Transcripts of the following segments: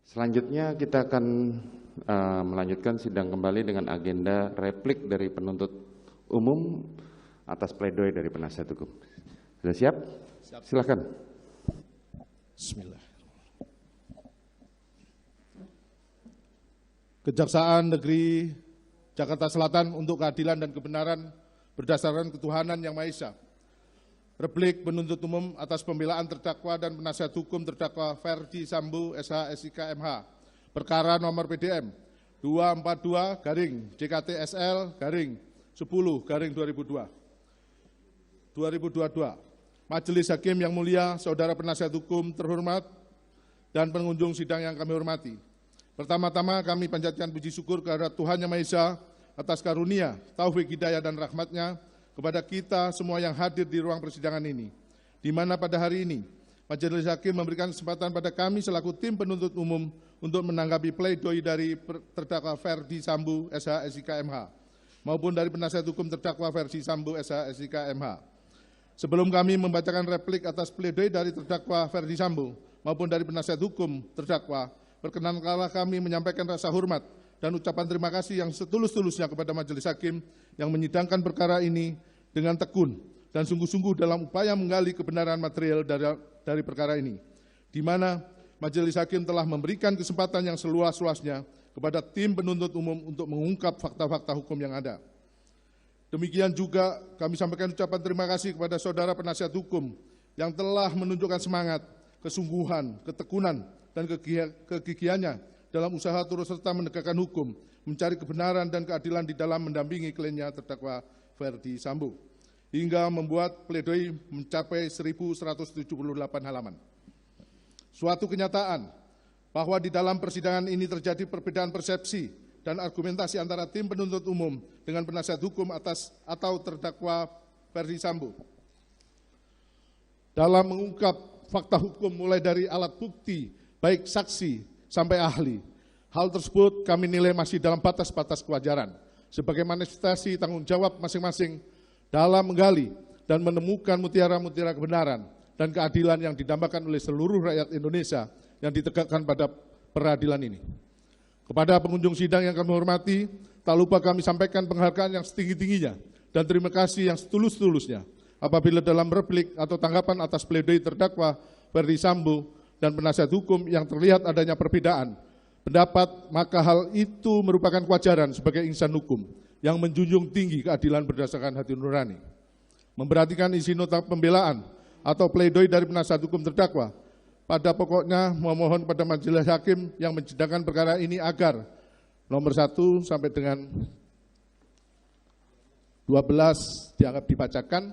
Selanjutnya kita akan melanjutkan sidang kembali dengan agenda replik dari penuntut umum atas pledoi dari penasihat hukum. Sudah siap? Siap. Silakan. Bismillah. Kejaksaan Negeri Jakarta Selatan untuk keadilan dan kebenaran berdasarkan ketuhanan yang Maha Esa. Replik penuntut umum atas pembelaan terdakwa dan penasihat hukum terdakwa Ferdi Sambo SH SIK MH. Perkara nomor PDM 242-JKTSL-10-2022. Majelis Hakim yang mulia, saudara penasihat hukum terhormat, dan pengunjung sidang yang kami hormati. Pertama-tama kami panjatkan puji syukur kehadirat Tuhan Yang Maha Esa atas karunia, taufik, hidayah, dan rahmat-Nya kepada kita semua yang hadir di ruang persidangan ini, di mana pada hari ini Majelis Hakim memberikan kesempatan pada kami selaku tim penuntut umum untuk menanggapi pledoi dari terdakwa Ferdi Sambo SH SIK MH maupun dari penasihat hukum terdakwa Ferdi Sambo SH SIK MH. Sebelum kami membacakan replik atas pledoi dari terdakwa Ferdi Sambo maupun dari penasihat hukum terdakwa, perkenankanlah kami menyampaikan rasa hormat dan ucapan terima kasih yang setulus-tulusnya kepada Majelis Hakim yang menyidangkan perkara ini dengan tekun dan sungguh-sungguh dalam upaya menggali kebenaran material dari perkara ini, di mana Majelis Hakim telah memberikan kesempatan yang seluas-luasnya kepada tim penuntut umum untuk mengungkap fakta-fakta hukum yang ada. Demikian juga kami sampaikan ucapan terima kasih kepada saudara penasihat hukum yang telah menunjukkan semangat, kesungguhan, ketekunan, dan kegigihannya dalam usaha turut serta menegakkan hukum, mencari kebenaran dan keadilan di dalam mendampingi kliennya terdakwa Ferdi Sambo, hingga membuat pledoi mencapai 1.178 halaman. Suatu kenyataan bahwa di dalam persidangan ini terjadi perbedaan persepsi dan argumentasi antara tim penuntut umum dengan penasihat hukum atas atau terdakwa Ferdi Sambo dalam mengungkap fakta hukum mulai dari alat bukti, baik saksi sampai ahli. Hal tersebut kami nilai masih dalam batas-batas kewajaran sebagai manifestasi tanggung jawab masing-masing dalam menggali dan menemukan mutiara-mutiara kebenaran dan keadilan yang didambakan oleh seluruh rakyat Indonesia yang ditegakkan pada peradilan ini. Kepada pengunjung sidang yang kami hormati, tak lupa kami sampaikan penghargaan yang setinggi-tingginya dan terima kasih yang setulus-tulusnya apabila dalam replik atau tanggapan atas pledoi terdakwa Ferdi Sambo dan penasihat hukum yang terlihat adanya perbedaan pendapat, maka hal itu merupakan kewajaran sebagai insan hukum yang menjunjung tinggi keadilan berdasarkan hati nurani. Memperhatikan isi nota pembelaan atau pledoi dari penasihat hukum terdakwa, pada pokoknya memohon kepada Majelis Hakim yang menyidangkan perkara ini agar nomor 1 sampai dengan 12 dianggap dibacakan,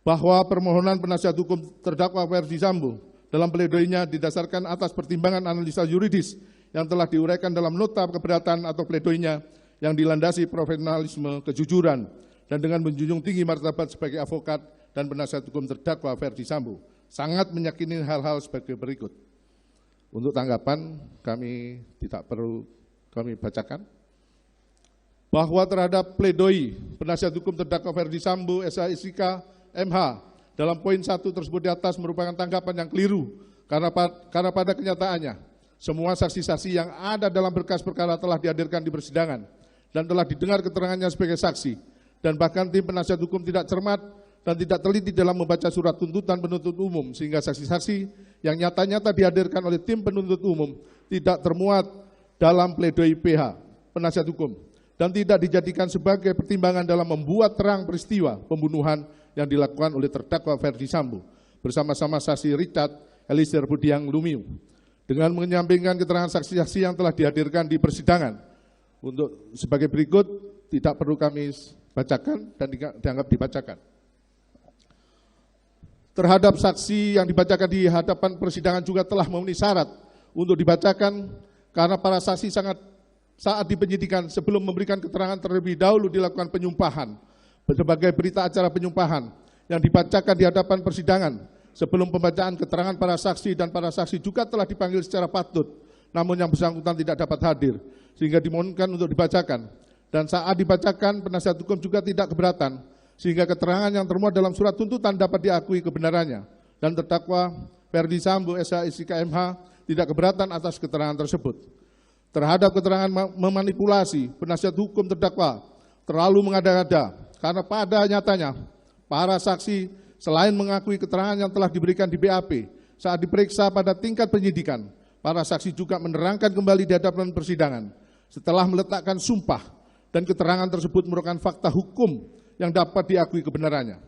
bahwa permohonan penasihat hukum terdakwa Ferdi Sambo dalam pledoinya didasarkan atas pertimbangan analisa yuridis yang telah diuraikan dalam nota keberatan atau pledoinya yang dilandasi profesionalisme, kejujuran, dan dengan menjunjung tinggi martabat sebagai avokat dan penasihat hukum terdakwa Ferdi Sambo sangat meyakini hal-hal sebagai berikut. Untuk tanggapan kami tidak perlu kami bacakan. Bahwa terhadap pledoi penasihat hukum terdakwa Ferdi Sambo SH SIK MH dalam poin 1 tersebut di atas merupakan tanggapan yang keliru karena pada kenyataannya semua saksi-saksi yang ada dalam berkas perkara telah dihadirkan di persidangan dan telah didengar keterangannya sebagai saksi, dan bahkan tim penasihat hukum tidak cermat dan tidak teliti dalam membaca surat tuntutan penuntut umum sehingga saksi-saksi yang nyata-nyata dihadirkan oleh tim penuntut umum tidak termuat dalam pledoi PH penasihat hukum dan tidak dijadikan sebagai pertimbangan dalam membuat terang peristiwa pembunuhan yang dilakukan oleh terdakwa Ferdi Sambo bersama-sama saksi Richard Eliezer Budiang Lumiu, dengan menyampingkan keterangan saksi-saksi yang telah dihadirkan di persidangan. Untuk sebagai berikut tidak perlu kami bacakan dan dianggap dibacakan. Terhadap saksi yang dibacakan di hadapan persidangan juga telah memenuhi syarat untuk dibacakan karena para saksi saat di penyidikan sebelum memberikan keterangan terlebih dahulu dilakukan penyumpahan sebagai berita acara penyumpahan yang dibacakan di hadapan persidangan. Sebelum pembacaan keterangan para saksi dan para saksi juga telah dipanggil secara patut, namun yang bersangkutan tidak dapat hadir, sehingga dimohonkan untuk dibacakan. Dan saat dibacakan, penasihat hukum juga tidak keberatan, sehingga keterangan yang termuat dalam surat tuntutan dapat diakui kebenarannya. Dan terdakwa Ferdi Sambo SH/SIK/MH tidak keberatan atas keterangan tersebut. Terhadap keterangan memanipulasi, penasihat hukum terdakwa terlalu mengada-ngada karena pada nyatanya para saksi selain mengakui keterangan yang telah diberikan di BAP saat diperiksa pada tingkat penyidikan, para saksi juga menerangkan kembali di hadapan persidangan setelah meletakkan sumpah dan keterangan tersebut merupakan fakta hukum yang dapat diakui kebenarannya.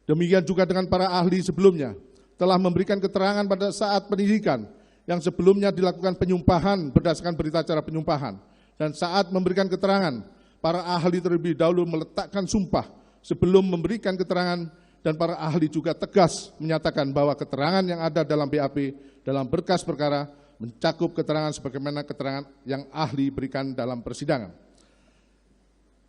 Demikian juga dengan para ahli sebelumnya telah memberikan keterangan pada saat penyidikan yang sebelumnya dilakukan penyumpahan berdasarkan berita acara penyumpahan, dan saat memberikan keterangan, para ahli terlebih dahulu meletakkan sumpah sebelum memberikan keterangan, dan para ahli juga tegas menyatakan bahwa keterangan yang ada dalam BAP dalam berkas perkara mencakup keterangan sebagaimana keterangan yang ahli berikan dalam persidangan.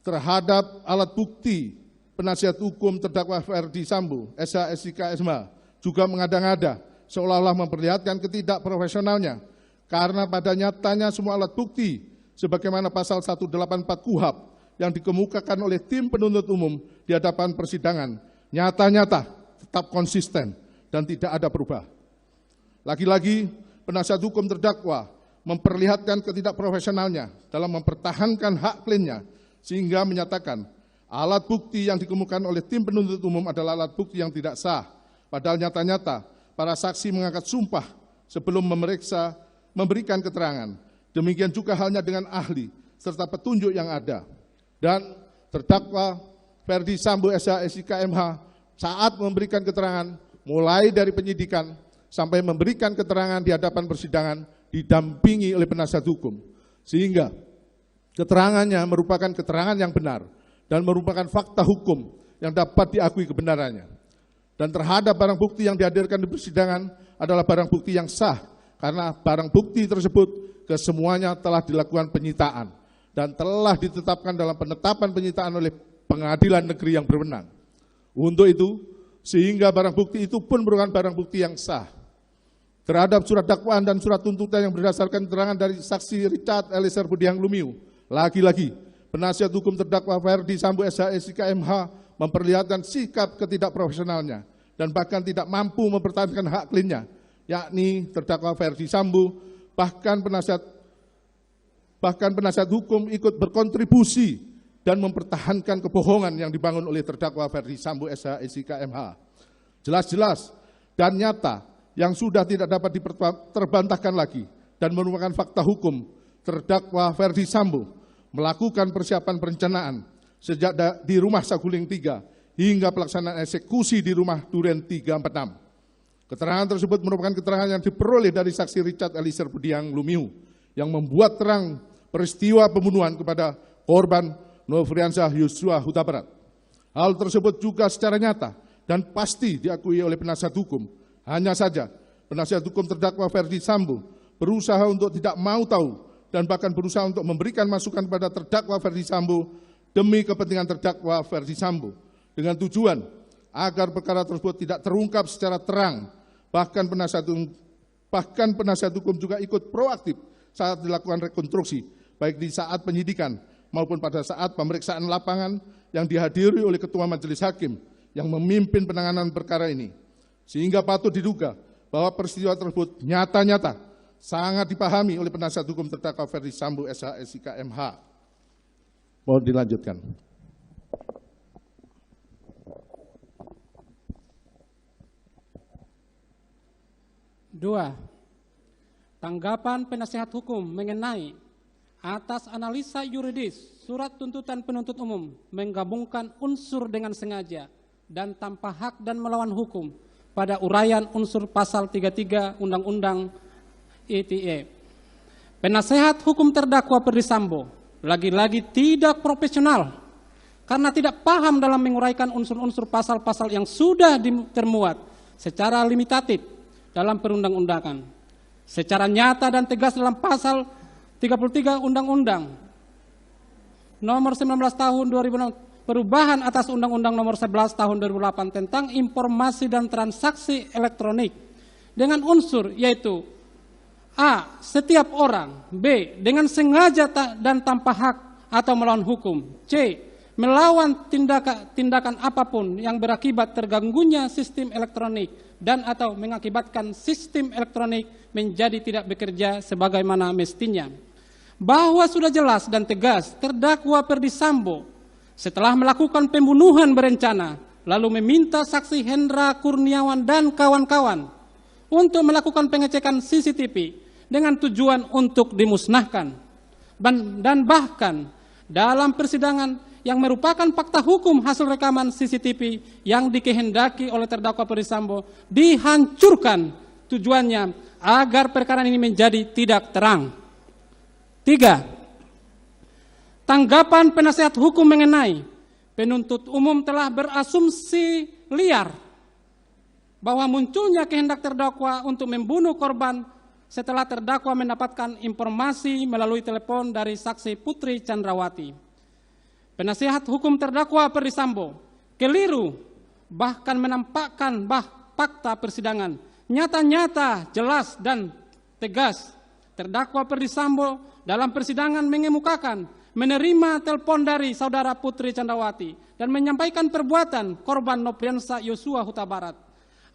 Terhadap alat bukti, penasihat hukum terdakwa Ferdi Sambo SH/SIK/MH juga mengada-ngada seolah-olah memperlihatkan ketidakprofesionalnya karena pada nyatanya semua alat bukti sebagaimana pasal 184 KUHP yang dikemukakan oleh tim penuntut umum di hadapan persidangan nyata-nyata tetap konsisten dan tidak ada perubahan. Lagi-lagi penasihat hukum terdakwa memperlihatkan ketidakprofesionalnya dalam mempertahankan hak kliennya sehingga menyatakan alat bukti yang dikemukakan oleh tim penuntut umum adalah alat bukti yang tidak sah, padahal nyata-nyata para saksi mengangkat sumpah sebelum memberikan keterangan. Demikian juga halnya dengan ahli serta petunjuk yang ada. Dan terdakwa Ferdi Sambo SH/SIK/MH saat memberikan keterangan mulai dari penyidikan sampai memberikan keterangan di hadapan persidangan didampingi oleh penasihat hukum. Sehingga keterangannya merupakan keterangan yang benar dan merupakan fakta hukum yang dapat diakui kebenarannya. Dan terhadap barang bukti yang dihadirkan di persidangan adalah barang bukti yang sah karena barang bukti tersebut kesemuanya telah dilakukan penyitaan dan telah ditetapkan dalam penetapan penyitaan oleh pengadilan negeri yang berwenang. Untuk itu, sehingga barang bukti itu pun merupakan barang bukti yang sah. Terhadap surat dakwaan dan surat tuntutan yang berdasarkan keterangan dari saksi Richard Eliezer Budiang Lumiu, lagi-lagi penasihat hukum terdakwa Ferdi Sambo SH/SIK/MH memperlihatkan sikap ketidakprofesionalnya dan bahkan tidak mampu mempertahankan hak kliennya, yakni terdakwa Ferdi Sambo, bahkan penasihat hukum ikut berkontribusi dan mempertahankan kebohongan yang dibangun oleh terdakwa Ferdi Sambo SH/SIK/MH. Jelas-jelas dan nyata yang sudah tidak dapat terbantahkan lagi dan merupakan fakta hukum, terdakwa Ferdi Sambo melakukan persiapan perencanaan sejak di rumah Saguling 3 hingga pelaksanaan eksekusi di rumah Duren 346. Keterangan tersebut merupakan keterangan yang diperoleh dari saksi Richard Eliezer Budiang Lumiu yang membuat terang peristiwa pembunuhan kepada korban Nofriansah Yosua Huta Barat. Hal tersebut juga secara nyata dan pasti diakui oleh penasihat hukum. Hanya saja penasihat hukum terdakwa Ferdi Sambo berusaha untuk tidak mau tahu dan bahkan berusaha untuk memberikan masukan kepada terdakwa Ferdi Sambo demi kepentingan terdakwa Ferdi Sambo dengan tujuan agar perkara tersebut tidak terungkap secara terang. Bahkan penasihat hukum juga ikut proaktif saat dilakukan rekonstruksi, baik di saat penyidikan maupun pada saat pemeriksaan lapangan yang dihadiri oleh Ketua Majelis Hakim yang memimpin penanganan perkara ini. Sehingga patut diduga bahwa peristiwa tersebut nyata-nyata sangat dipahami oleh penasihat hukum terdakwa Ferdi Sambo SH/SIK/MH. Mohon dilanjutkan. Dua, tanggapan penasihat hukum mengenai atas analisa yuridis surat tuntutan penuntut umum menggabungkan unsur dengan sengaja dan tanpa hak dan melawan hukum pada uraian unsur pasal 33 Undang-Undang ITE. Penasehat hukum terdakwa Ferdi Sambo lagi-lagi tidak profesional karena tidak paham dalam menguraikan unsur-unsur pasal-pasal yang sudah termuat secara limitatif dalam perundang-undangan, secara nyata dan tegas dalam pasal 33 Undang-Undang nomor 19 tahun 2006 perubahan atas Undang-Undang nomor 11 tahun 2008 tentang informasi dan transaksi elektronik dengan unsur yaitu A. Setiap orang, B. Dengan sengaja dan tanpa hak atau melawan hukum, C. melawan tindakan apapun yang berakibat terganggunya sistem elektronik dan atau mengakibatkan sistem elektronik menjadi tidak bekerja sebagaimana mestinya. Bahwa sudah jelas dan tegas terdakwa Ferdy Sambo setelah melakukan pembunuhan berencana lalu meminta saksi Hendra Kurniawan dan kawan-kawan untuk melakukan pengecekan CCTV dengan tujuan untuk dimusnahkan. Dan bahkan dalam persidangan yang merupakan fakta hukum hasil rekaman CCTV yang dikehendaki oleh terdakwa Ferdy Sambo dihancurkan, tujuannya agar perkara ini menjadi tidak terang. 3. Tanggapan penasehat hukum mengenai penuntut umum telah berasumsi liar bahwa munculnya kehendak terdakwa untuk membunuh korban setelah terdakwa mendapatkan informasi melalui telepon dari saksi Putri Chandrawati. Penasehat hukum terdakwa Ferdy Sambo keliru bahkan menampakkan fakta persidangan nyata-nyata, jelas dan tegas. Terdakwa Ferdy Sambo dalam persidangan mengemukakan menerima telepon dari saudara Putri Chandrawati dan menyampaikan perbuatan korban Nopriansa Yosua Huta Barat.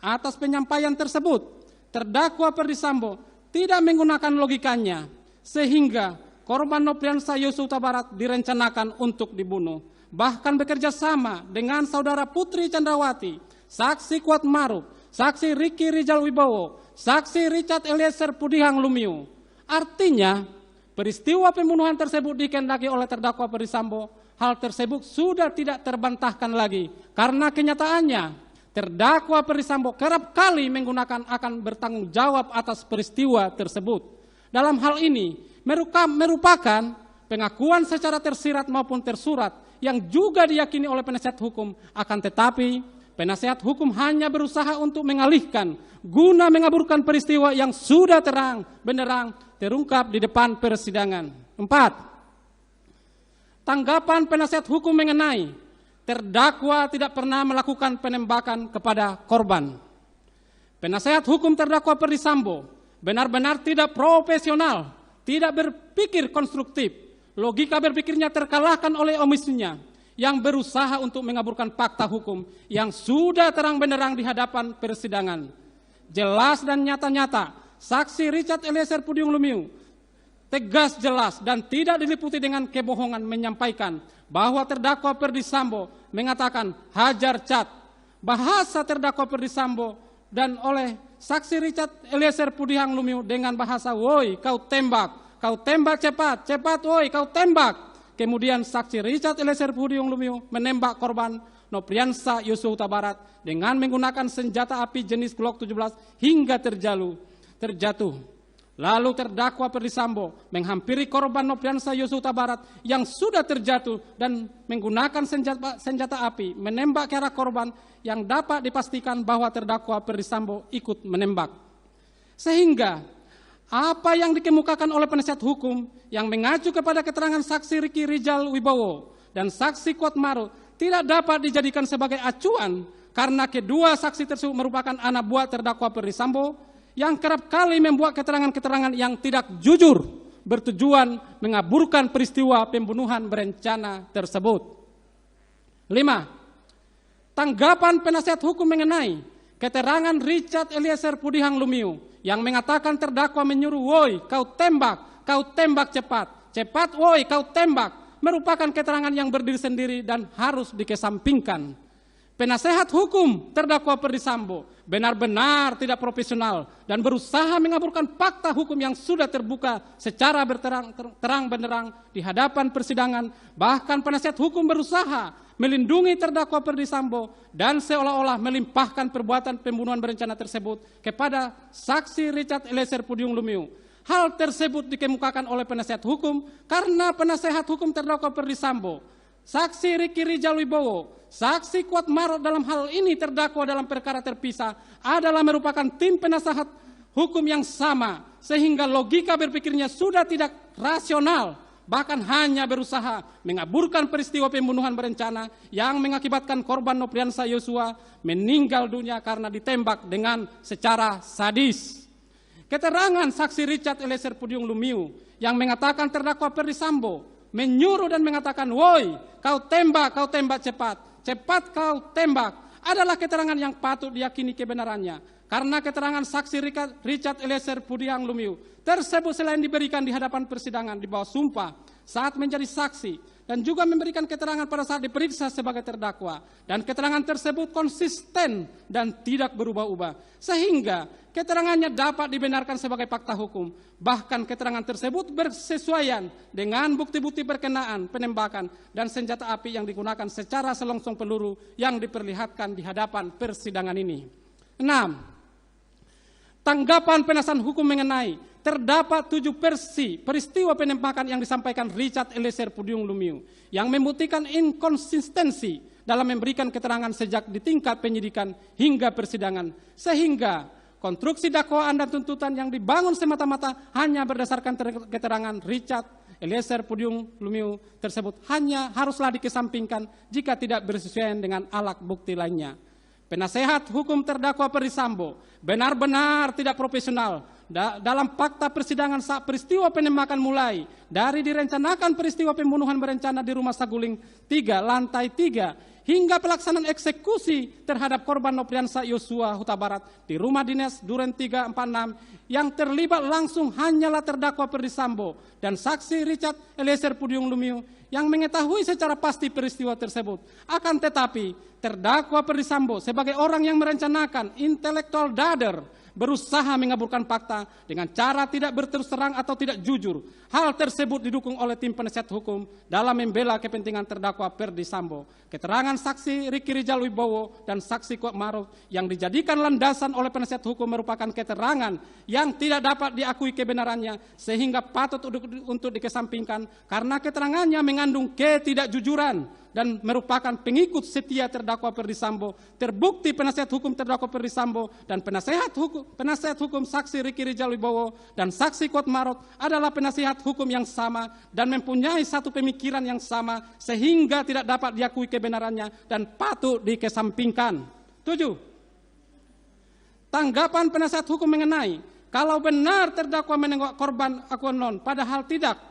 Atas penyampaian tersebut, terdakwa Ferdy Sambo tidak menggunakan logikanya sehingga korban Nopriansa Yosua Huta Barat direncanakan untuk dibunuh. Bahkan bekerja sama dengan saudara Putri Chandrawati, saksi Kuat Maruf, saksi Ricky Rijal Wibowo, saksi Richard Eliezer Pudihang Lumiu. Artinya, peristiwa pembunuhan tersebut dikehendaki oleh terdakwa Ferdy Sambo. Hal tersebut sudah tidak terbantahkan lagi karena kenyataannya terdakwa Ferdy Sambo kerap kali menggunakan akan bertanggung jawab atas peristiwa tersebut. Dalam hal ini merupakan pengakuan secara tersirat maupun tersurat yang juga diyakini oleh penasehat hukum. Akan tetapi penasehat hukum hanya berusaha untuk mengalihkan guna mengaburkan peristiwa yang sudah terang benderang terungkap di depan persidangan. 4. Tanggapan penasehat hukum mengenai terdakwa tidak pernah melakukan penembakan kepada korban. Penasehat hukum terdakwa Ferdy Sambo benar-benar tidak profesional, tidak berpikir konstruktif. Logika berpikirnya terkalahkan oleh omisinya yang berusaha untuk mengaburkan fakta hukum yang sudah terang benderang di hadapan persidangan. Jelas dan nyata-nyata, saksi Richard Eliezer Pudihang Lumiu tegas, jelas, dan tidak diliputi dengan kebohongan menyampaikan bahwa terdakwa Ferdy Sambo mengatakan hajar cat. Bahasa terdakwa Ferdy Sambo dan oleh saksi Richard Eliezer Pudihang Lumiu dengan bahasa woi kau tembak cepat, cepat woi kau tembak. Kemudian saksi Richard Eliezer Pudihang Lumiu menembak korban Nopriansa Yosua Huta Barat dengan menggunakan senjata api jenis Glock 17 hingga terjatuh. Lalu terdakwa Ferdy Sambo menghampiri korban Nopriansa Yosua Huta Barat yang sudah terjatuh dan menggunakan senjata api menembak ke arah korban yang dapat dipastikan bahwa terdakwa Ferdy Sambo ikut menembak. Sehingga apa yang dikemukakan oleh penasihat hukum yang mengacu kepada keterangan saksi Ricky Rijal Wibowo dan saksi Kuat Maruf tidak dapat dijadikan sebagai acuan karena kedua saksi tersebut merupakan anak buah terdakwa Ferdy Sambo yang kerap kali membuat keterangan-keterangan yang tidak jujur bertujuan mengaburkan peristiwa pembunuhan berencana tersebut. 5. Tanggapan penasihat hukum mengenai keterangan Richard Eliezer Pudihang Lumiu yang mengatakan terdakwa menyuruh woi kau tembak cepat, cepat woi kau tembak, merupakan keterangan yang berdiri sendiri dan harus dikesampingkan. Penasehat hukum terdakwa Ferdy Sambo benar-benar tidak profesional dan berusaha mengaburkan fakta hukum yang sudah terbuka secara terang benderang di hadapan persidangan. Bahkan penasehat hukum berusaha melindungi terdakwa Ferdy Sambo dan seolah-olah melimpahkan perbuatan pembunuhan berencana tersebut kepada saksi Richard Eliezer Pudihang Lumiu. Hal tersebut dikemukakan oleh penasehat hukum karena penasehat hukum terdakwa Ferdy Sambo, saksi Ricky Rijal Wibowo, saksi Kuat Maruf dalam hal ini terdakwa dalam perkara terpisah adalah merupakan tim penasehat hukum yang sama sehingga logika berpikirnya sudah tidak rasional, bahkan hanya berusaha mengaburkan peristiwa pembunuhan berencana yang mengakibatkan korban Nopriansa Yosua meninggal dunia karena ditembak dengan secara sadis. Keterangan saksi Richard Eliezer Pudihang Lumiu yang mengatakan terdakwa Ferdy Sambo menyuruh dan mengatakan, "Woi, kau tembak cepat, cepat kau tembak," adalah keterangan yang patut diyakini kebenarannya. Karena keterangan saksi Richard Eliezer Pudiang Lumiu tersebut selain diberikan di hadapan persidangan di bawah sumpah saat menjadi saksi, dan juga memberikan keterangan pada saat diperiksa sebagai terdakwa, dan keterangan tersebut konsisten dan tidak berubah-ubah, sehingga keterangannya dapat dibenarkan sebagai fakta hukum. Bahkan keterangan tersebut bersesuaian dengan bukti-bukti berkenaan penembakan dan senjata api yang digunakan secara selongsong peluru yang diperlihatkan di hadapan persidangan ini. 6. Tanggapan penasihat hukum mengenai terdapat 7 versi peristiwa penembakan yang disampaikan Richard Eliezer Pudiang Lumiu yang membuktikan inkonsistensi dalam memberikan keterangan sejak di tingkat penyidikan hingga persidangan, sehingga konstruksi dakwaan dan tuntutan yang dibangun semata-mata hanya berdasarkan keterangan Richard Eliezer Pudiang Lumiu tersebut hanya haruslah dikesampingkan jika tidak bersesuaian dengan alat bukti lainnya. Penasehat hukum terdakwa Ferdy Sambo benar-benar tidak profesional dalam fakta persidangan saat peristiwa penembakan mulai dari direncanakan peristiwa pembunuhan berencana di Rumah Saguling 3 lantai 3 hingga pelaksanaan eksekusi terhadap korban Nopriansa Yosua Huta Barat di rumah dinas Duren 346 yang terlibat langsung hanyalah terdakwa Ferdy Sambo dan saksi Richard Eliezer Pudiang Lumiu yang mengetahui secara pasti peristiwa tersebut. Akan tetapi, terdakwa Ferdy Sambo sebagai orang yang merencanakan intelektual dader berusaha mengaburkan fakta dengan cara tidak berterus terang atau tidak jujur. Hal tersebut didukung oleh tim penasihat hukum dalam membela kepentingan terdakwa Ferdy Sambo. Keterangan saksi Riki Rijal Wibowo dan saksi Kuat Maruf yang dijadikan landasan oleh penasihat hukum merupakan keterangan yang tidak dapat diakui kebenarannya sehingga patut untuk dikesampingkan karena keterangannya mengandung ketidakjujuran dan merupakan pengikut setia terdakwa Ferdy Sambo. Terbukti penasihat hukum terdakwa Ferdy Sambo dan penasihat hukum saksi Riki Rijal Wibowo dan saksi Kuat Maruf adalah penasihat hukum yang sama dan mempunyai satu pemikiran yang sama sehingga tidak dapat diakui kebenarannya dan patut dikesampingkan. 7. Tanggapan penasihat hukum mengenai kalau benar terdakwa menengok korban akuanon padahal tidak,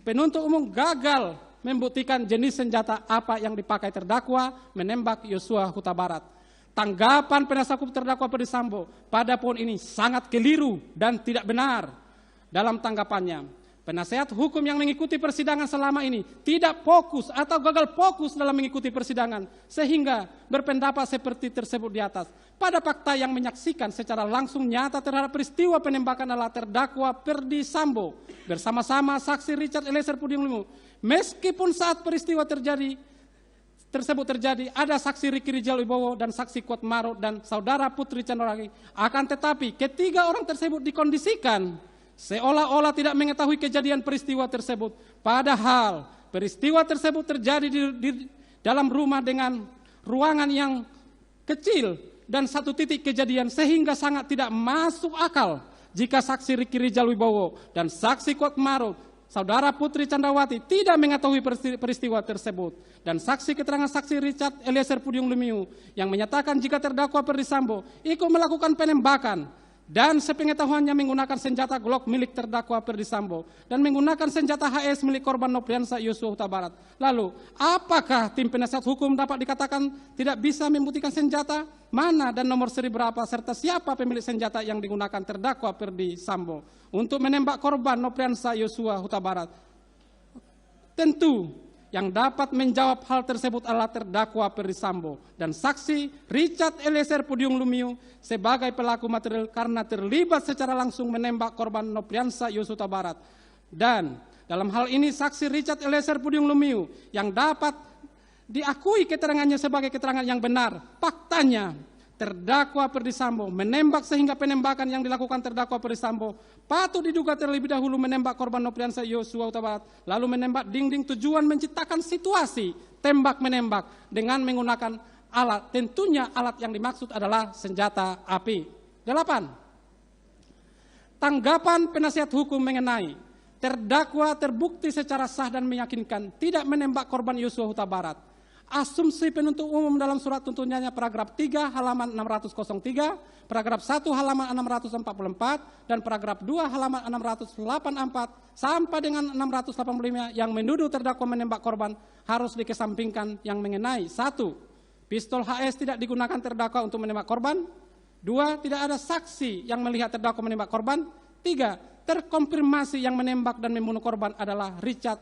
penuntut umum gagal membuktikan jenis senjata apa yang dipakai terdakwa menembak Yosua Huta Barat. Tanggapan penasihat hukum terdakwa Ferdy Sambo pada poin ini sangat keliru dan tidak benar. Dalam tanggapannya, penasihat hukum yang mengikuti persidangan selama ini tidak fokus atau gagal fokus dalam mengikuti persidangan sehingga berpendapat seperti tersebut di atas. Pada fakta yang menyaksikan secara langsung nyata terhadap peristiwa penembakan adalah terdakwa Ferdy Sambo bersama-sama saksi Richard Eliezer Pudiang Lumiu. Meskipun saat peristiwa tersebut terjadi ada saksi Riki Rijal Wibowo dan saksi Kuat Maruf dan saudara Putri Chandrawati, akan tetapi ketiga orang tersebut dikondisikan seolah-olah tidak mengetahui kejadian peristiwa tersebut. Padahal peristiwa tersebut terjadi di dalam rumah dengan ruangan yang kecil dan satu titik kejadian sehingga sangat tidak masuk akal jika saksi Riki Rijal Wibowo dan saksi Kuat Maruf, saudara Putri Chandrawati tidak mengetahui peristiwa tersebut. Dan saksi keterangan saksi Richard Eliezer Pudiang Lumiu yang menyatakan jika terdakwa Ferdy Sambo ikut melakukan penembakan dan sepengetahuannya menggunakan senjata Glock milik terdakwa Ferdy Sambo dan menggunakan senjata HS milik korban Nopriansa Yosua Huta Barat. Lalu, apakah tim penasihat hukum dapat dikatakan tidak bisa membuktikan senjata mana dan nomor seri berapa serta siapa pemilik senjata yang digunakan terdakwa Ferdy Sambo untuk menembak korban Nopriansa Yosua Huta Barat? Tentu yang dapat menjawab hal tersebut adalah terdakwa Ferdy Sambo dan saksi Richard Eliezer Pudiang Lumiu sebagai pelaku material karena terlibat secara langsung menembak korban Nopriansa Yosua Huta Barat. Dan dalam hal ini saksi Richard Eliezer Pudiang Lumiu yang dapat diakui keterangannya sebagai keterangan yang benar. Faktanya terdakwa Ferdy Sambo menembak sehingga penembakan yang dilakukan terdakwa Ferdy Sambo patut diduga terlebih dahulu menembak korban Nopriansa Yosua Huta Barat lalu menembak dinding tujuan menciptakan situasi tembak-menembak dengan menggunakan alat. Tentunya alat yang dimaksud adalah senjata api. 8. Tanggapan penasihat hukum mengenai terdakwa terbukti secara sah dan meyakinkan tidak menembak korban Yosua Huta Barat. Asumsi penuntut umum dalam surat tuntutannya paragraf 3 halaman 603, paragraf 1 halaman 644, dan paragraf 2 halaman 684 sampai dengan 685 yang menuduh terdakwa menembak korban harus dikesampingkan yang mengenai 1. Pistol HS tidak digunakan terdakwa untuk menembak korban. 2. Tidak ada saksi yang melihat terdakwa menembak korban. 3. Terkonfirmasi yang menembak dan membunuh korban adalah Richard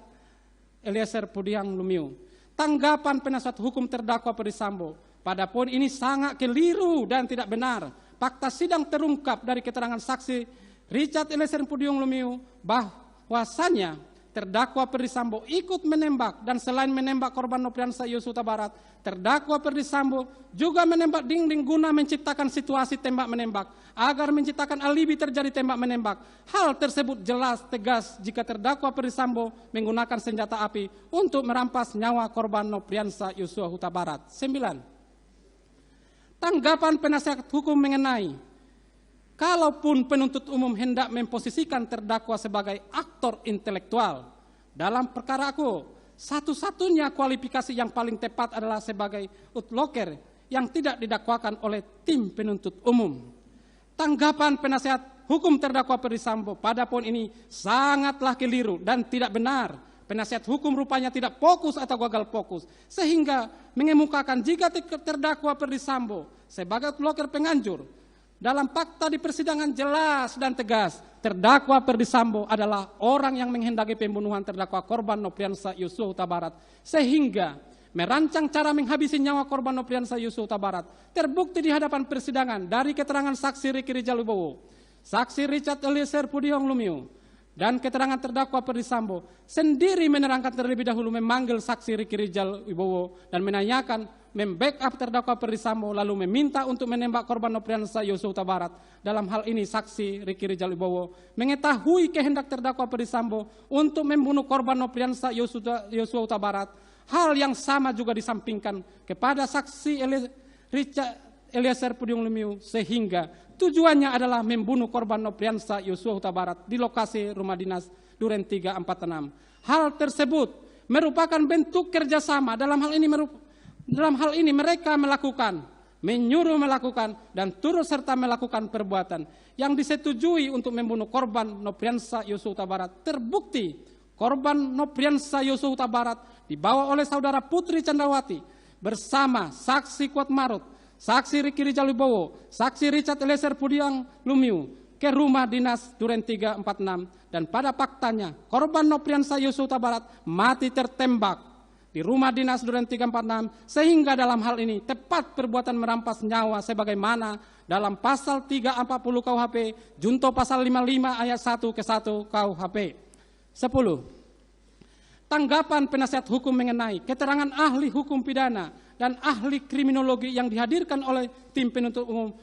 Eliezer Pudiang Lumiu. Tanggapan penasihat hukum terdakwa Perdisambo pada poin ini sangat keliru dan tidak benar. Fakta sidang terungkap dari keterangan saksi Richard Eliezer Pudiang Lumiu bahwasanya terdakwa Perdisambo ikut menembak dan selain menembak korban Nopriansah Yosua Huta Barat, terdakwa Perdisambo juga menembak dinding guna menciptakan situasi tembak-menembak agar menciptakan alibi terjadi tembak-menembak. Hal tersebut jelas tegas jika terdakwa Perdisambo menggunakan senjata api untuk merampas nyawa korban Nopriansah Yosua Huta Barat. 9. Tanggapan penasihat hukum mengenai kalaupun penuntut umum hendak memposisikan terdakwa sebagai aktor intelektual dalam perkara aku, satu-satunya kualifikasi yang paling tepat adalah sebagai outlocker yang tidak didakwakan oleh tim penuntut umum. Tanggapan penasihat hukum terdakwa Perdisambo pada poin ini sangatlah keliru dan tidak benar. Penasihat hukum rupanya tidak fokus atau gagal fokus, sehingga mengemukakan jika terdakwa Perdisambo sebagai outlocker penganjur. Dalam fakta di persidangan jelas dan tegas, terdakwa Perdisambo adalah orang yang menghendaki pembunuhan terdakwa korban Nopriansah Yosua Huta Barat, sehingga merancang cara menghabisi nyawa korban Nopriansah Yosua Huta Barat. Terbukti di hadapan persidangan dari keterangan saksi Ricky Rijal Wibowo, saksi Richard Eliezer Pudiang Lumiu, dan keterangan terdakwa Perdisambo sendiri menerangkan terlebih dahulu memanggil saksi Ricky Rijal Wibowo dan menanyakan membackup terdakwa Perdisambo lalu meminta untuk menembak korban Nopriansah Yosua Huta Barat. Dalam hal ini saksi Ricky Rijal Wibowo mengetahui kehendak terdakwa Perdisambo untuk membunuh korban Nopriansah Yosua Huta Barat. Hal yang sama juga disampingkan kepada saksi Richard Eliezer Pudiang Lumiu, sehingga tujuannya adalah membunuh korban Nopriansah Yosua Huta Barat di lokasi rumah dinas Duren 346. Hal tersebut merupakan bentuk kerjasama. Dalam hal ini mereka melakukan, menyuruh melakukan, dan turut serta melakukan perbuatan yang disetujui untuk membunuh korban Nopriansah Yosua Huta Barat. Terbukti korban Nopriansah Yosua Huta Barat dibawa oleh saudara Putri Candrawati bersama saksi Kuat Marut, saksi Ricky Rijal Wibowo, saksi Richard Eliezer Pudiang Lumiu ke rumah dinas Duren 346, dan pada faktanya korban Nopriansah Yosua Huta Barat mati tertembak di rumah dinas Duren 346, sehingga dalam hal ini tepat perbuatan merampas nyawa sebagaimana dalam pasal 340 KUHP junto pasal 55 ayat 1 ke 1 KUHP. 10. Tanggapan penasihat hukum mengenai keterangan ahli hukum pidana dan ahli kriminologi yang dihadirkan oleh tim penuntut umum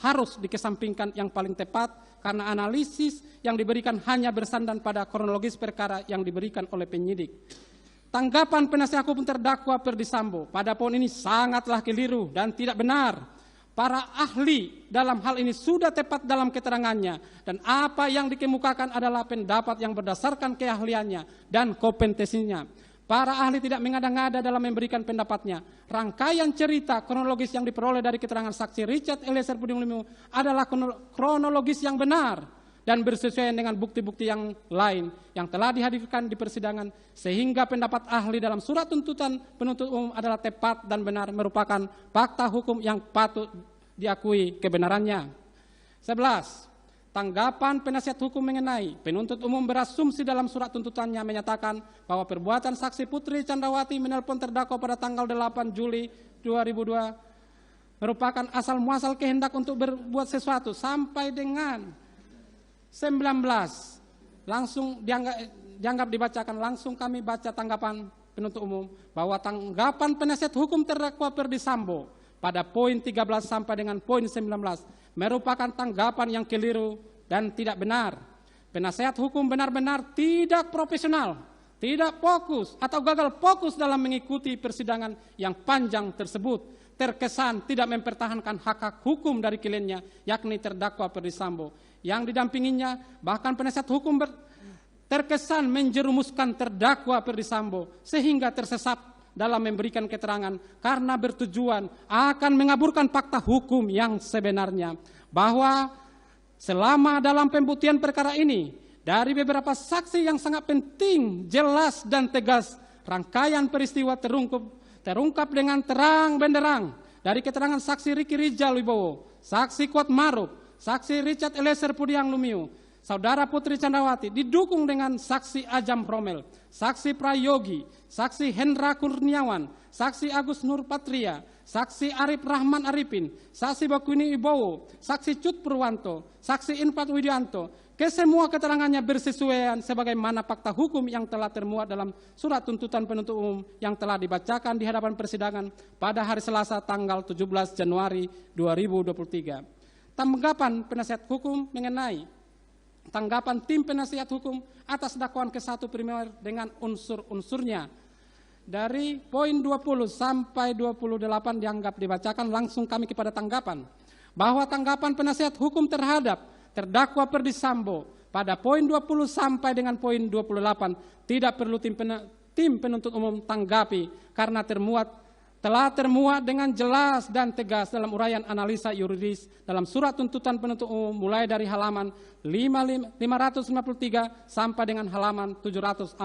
harus dikesampingkan yang paling tepat karena analisis yang diberikan hanya bersandar pada kronologis perkara yang diberikan oleh penyidik. Tanggapan penasihat hukum terdakwa Perdisambo pada poin ini sangatlah keliru dan tidak benar. Para ahli dalam hal ini sudah tepat dalam keterangannya dan apa yang dikemukakan adalah pendapat yang berdasarkan keahliannya dan kompetensinya. Para ahli tidak mengada-ngada dalam memberikan pendapatnya. Rangkaian cerita kronologis yang diperoleh dari keterangan saksi Richard Eliezer Pudiang Lumiu adalah kronologis yang benar dan bersesuaian dengan bukti-bukti yang lain yang telah dihadirkan di persidangan, sehingga pendapat ahli dalam surat tuntutan penuntut umum adalah tepat dan benar, merupakan fakta hukum yang patut diakui kebenarannya. 11. Tanggapan penasihat hukum mengenai penuntut umum berasumsi dalam surat tuntutannya menyatakan bahwa perbuatan saksi Putri Candrawati menelpon terdakwa pada tanggal 8 Juli 2002 merupakan asal muasal kehendak untuk berbuat sesuatu sampai dengan 19. Langsung dianggap dibacakan. Langsung kami baca tanggapan penuntut umum bahwa tanggapan penasihat hukum terdakwa Perdisambo pada poin 13 sampai dengan poin 19 merupakan tanggapan yang keliru dan tidak benar. Penasihat hukum benar-benar tidak profesional, tidak fokus atau gagal fokus dalam mengikuti persidangan yang panjang tersebut. Terkesan tidak mempertahankan hak-hak hukum dari kliennya, yakni terdakwa Perdisambo. Yang didampinginya, bahkan penasihat hukum terkesan menjerumuskan terdakwa Perdisambo sehingga tersesat dalam memberikan keterangan karena bertujuan akan mengaburkan fakta hukum yang sebenarnya, bahwa selama dalam pembuktian perkara ini dari beberapa saksi yang sangat penting, jelas dan tegas, rangkaian peristiwa terungkap dengan terang benderang dari keterangan saksi Riki Rijal Wibowo, saksi Kuat Maruf, saksi Richard Eliezer Pudiang Lumiu, Saudara Putri Candrawati, didukung dengan saksi Ajam Romel, saksi Prayogi, saksi Hendra Kurniawan, saksi Agus Nur Patria, saksi Arif Rahman Arifin, saksi Bakuni Ibowo, saksi Cut Purwanto, saksi Infat Widianto. Kesemua keterangannya bersesuaian sebagaimana fakta hukum yang telah termuat dalam surat tuntutan penuntut umum yang telah dibacakan di hadapan persidangan pada hari Selasa tanggal 17 Januari 2023. Tanggapan penasihat hukum mengenai tanggapan tim penasihat hukum atas dakwaan ke-1 primer dengan unsur-unsurnya. Dari poin 20 sampai 28 dianggap dibacakan, langsung kami kepada tanggapan. Bahwa tanggapan penasihat hukum terhadap terdakwa Ferdi Sambo pada poin 20 sampai dengan poin 28 tidak perlu tim penuntut umum tanggapi karena telah termuat dengan jelas dan tegas dalam uraian analisa yuridis dalam surat tuntutan penuntut umum mulai dari halaman 553 sampai dengan halaman 749.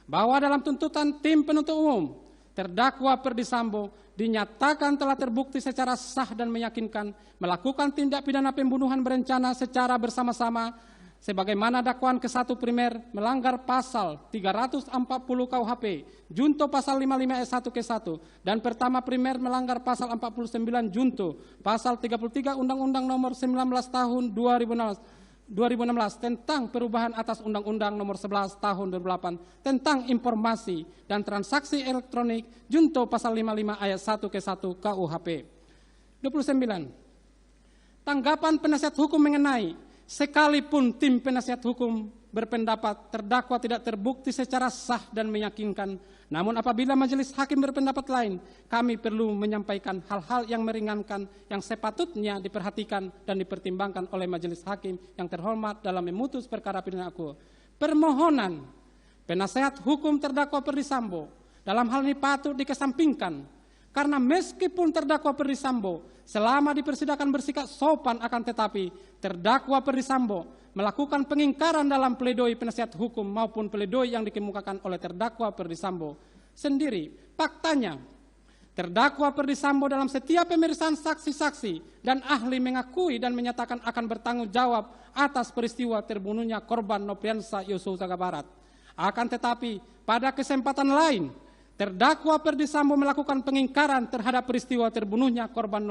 Bahwa dalam tuntutan tim penuntut umum, terdakwa Ferdi Sambo dinyatakan telah terbukti secara sah dan meyakinkan melakukan tindak pidana pembunuhan berencana secara bersama-sama sebagaimana dakwaan ke-1 primer melanggar pasal 340 KUHP, junto pasal 55 ayat 1 ke-1, dan pertama primer melanggar pasal 49 junto pasal 33 Undang-Undang Nomor 19 Tahun 2016 tentang perubahan atas Undang-Undang Nomor 11 Tahun 2008 tentang informasi dan transaksi elektronik junto pasal 55 ayat 1 ke-1 KUHP. 29. Tanggapan penasihat hukum mengenai sekalipun tim penasihat hukum berpendapat terdakwa tidak terbukti secara sah dan meyakinkan, namun apabila majelis hakim berpendapat lain, kami perlu menyampaikan hal-hal yang meringankan yang sepatutnya diperhatikan dan dipertimbangkan oleh majelis hakim yang terhormat dalam memutus perkara pidana aku. Permohonan penasehat hukum terdakwa Ferdi Sambo dalam hal ini patut dikesampingkan, karena meskipun terdakwa Ferdi Sambo selama di persidangan bersikap sopan, akan tetapi terdakwa Ferdi Sambo melakukan pengingkaran dalam pledoi penasihat hukum maupun pledoi yang dikemukakan oleh terdakwa Ferdi Sambo sendiri. Faktanya, terdakwa Ferdi Sambo dalam setiap pemeriksaan saksi-saksi dan ahli mengakui dan menyatakan akan bertanggung jawab atas peristiwa terbunuhnya korban Nopriansa Yosua Huta Barat. Akan tetapi, pada kesempatan lain, terdakwa Ferdi Sambo melakukan pengingkaran terhadap peristiwa terbunuhnya korban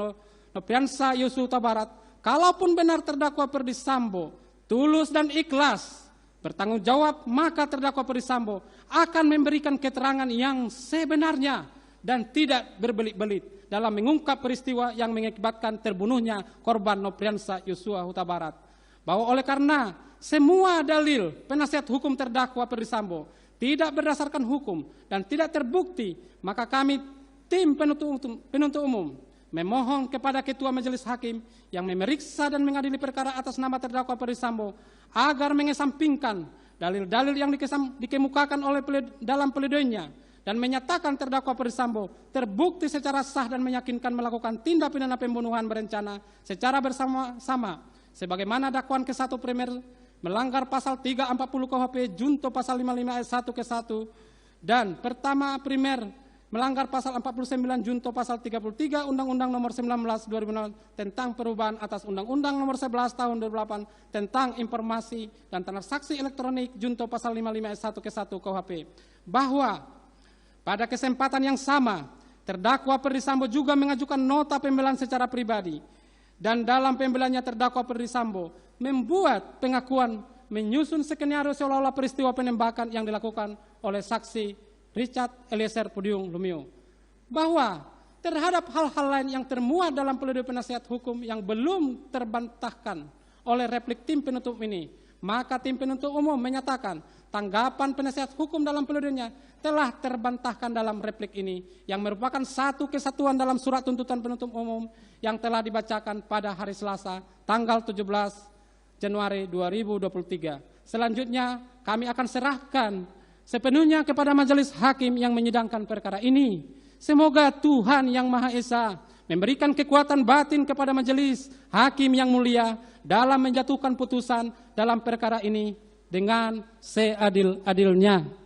Nopriansa Yosua Huta Barat. Kalaupun benar terdakwa Ferdi Sambo tulus dan ikhlas bertanggung jawab, maka terdakwa Ferdi Sambo akan memberikan keterangan yang sebenarnya dan tidak berbelit-belit dalam mengungkap peristiwa yang mengakibatkan terbunuhnya korban Nopriansa Yosua Huta Barat. Bahwa oleh karena semua dalil penasihat hukum terdakwa Ferdi Sambo tidak berdasarkan hukum dan tidak terbukti, maka kami tim penuntut umum memohon kepada Ketua Majelis Hakim yang memeriksa dan mengadili perkara atas nama terdakwa Ferdi Sambo agar mengesampingkan dalil-dalil yang dikemukakan oleh dalam pledoinya dan menyatakan terdakwa Ferdi Sambo terbukti secara sah dan meyakinkan melakukan tindak pidana pembunuhan berencana secara bersama-sama sebagaimana dakwaan ke-1 primer melanggar pasal 340 KUHP junto pasal 55 ayat 1 ke-1 dan pertama primer melanggar pasal 49 junto pasal 33 Undang-Undang Nomor 19 2006 tentang perubahan atas Undang-Undang Nomor 11 Tahun 2008 tentang informasi dan transaksi elektronik junto pasal 55 ayat 1 ke-1 KUHP. Bahwa pada kesempatan yang sama terdakwa Ferdi Sambo juga mengajukan nota pembelaan secara pribadi dan dalam pembelaannya terdakwa Ferdi Sambo membuat pengakuan menyusun skenario seolah-olah peristiwa penembakan yang dilakukan oleh saksi Richard Eliezer Pudiang Lumiu. Bahwa terhadap hal-hal lain yang termuat dalam pledoi penasihat hukum yang belum terbantahkan oleh replik tim penuntut ini, maka tim penuntut umum menyatakan tanggapan penasihat hukum dalam pledoinya telah terbantahkan dalam replik ini yang merupakan satu kesatuan dalam surat tuntutan penuntut umum yang telah dibacakan pada hari Selasa tanggal 17 Januari 2023. Selanjutnya kami akan serahkan sepenuhnya kepada majelis hakim yang menyidangkan perkara ini. Semoga Tuhan Yang Maha Esa memberikan kekuatan batin kepada majelis hakim yang mulia dalam menjatuhkan putusan dalam perkara ini dengan seadil-adilnya.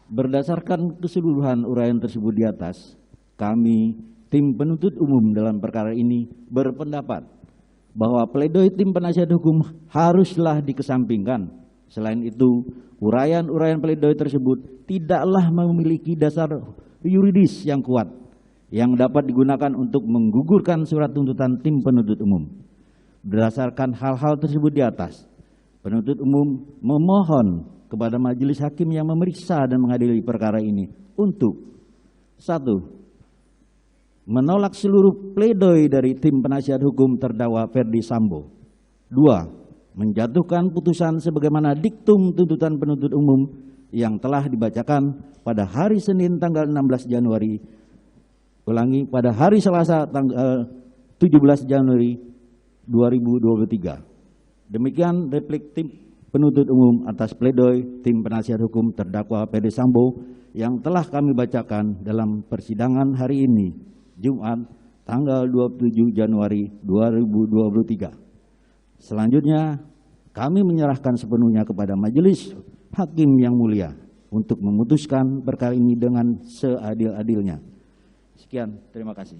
Berdasarkan keseluruhan uraian tersebut di atas, kami, tim penuntut umum dalam perkara ini berpendapat bahwa pledoi tim penasihat hukum haruslah dikesampingkan. Selain itu, uraian-uraian pledoi tersebut tidaklah memiliki dasar yuridis yang kuat yang dapat digunakan untuk menggugurkan surat tuntutan tim penuntut umum. Berdasarkan hal-hal tersebut di atas, penuntut umum memohon kepada majelis hakim yang memeriksa dan mengadili perkara ini untuk 1. Menolak seluruh pledoi dari tim penasihat hukum terdakwa Ferdi Sambo. 2. Menjatuhkan putusan sebagaimana diktum tuntutan penuntut umum yang telah dibacakan pada hari Senin tanggal 16 Januari, pada hari Selasa tanggal 17 Januari 2023. Demikian replik tim penuntut umum atas pledoi tim penasihat hukum terdakwa Ferdi Sambo yang telah kami bacakan dalam persidangan hari ini, Jumat tanggal 27 Januari 2023. Selanjutnya, kami menyerahkan sepenuhnya kepada majelis hakim yang mulia untuk memutuskan perkara ini dengan seadil-adilnya. Sekian, terima kasih.